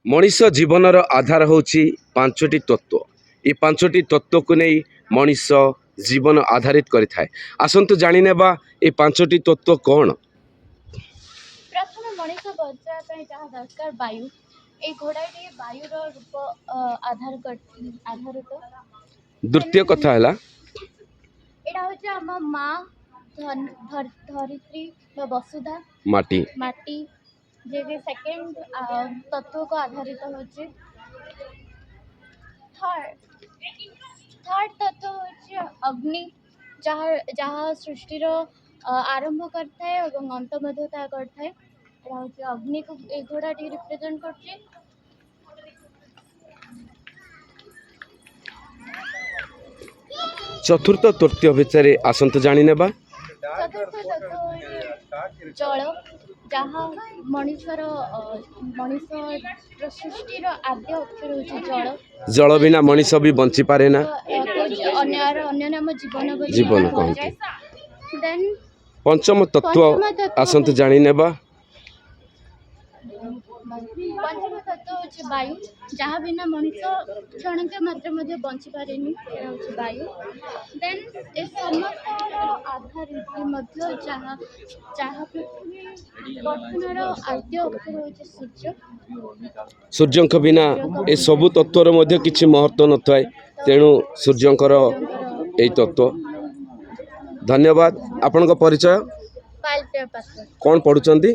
मनीष जीवनर आधार होची पांचटी तत्व। ये पांचटी तत्व को नहीं मनीष जीवन आधारित करिथाए। आसंतु जानी नेबा ये पांचटी तत्व कौन। प्रथम मनीष बचा जहाँ दरकार वायु ए घोड़ाटी वायुर रूप आधारित। द्वितीय कथा है एटा होचे आम माँ धरित्री वसुधा माटी माटी जे सेकेंड तत्व को आधारित होचे। थर्ड तत्व होचे अग्नि जहाँ सृष्टिर आरंभ करता है और अंत मध्यता करता है। अग्नि को ए घोड़ाटी रिप्रेजेंट करछे। चतुर्थ तृतीय विचार आसंतु जानी नेबा। चतुर्थ तत्व जल जहाँ मनीषर सृष्टिर आद्य अक्षर होचे जल। जल बिना मनीष भी बंची पारे ना। अन्य नाम जीवन जीवन कहते। देन पंचम तत्व आसंतु जानी नेबा। पंचम तत्व होचे वायु जहाँ बिना मनीष क्षणिक मात्र मध्य बंची पारेनी होचे वायु। देन ए समस्त आधारित मध्य जहाँ पृथ्वी गठनर आद्य अक्षर होचे सूर्य। सूर्यंक बिना ए सबु तत्वर मध्य किछि महत्व न थाए। तेणु सूर्यंकर ए तत्व। धन्यवाद। आपनका परिचय कौन पढुचंती।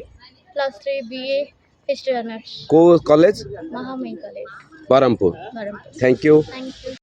+3 BA हिस्ट्री ऑनर्स को कॉलेज महामहिम कॉलेज बरहमपुर। Thank you.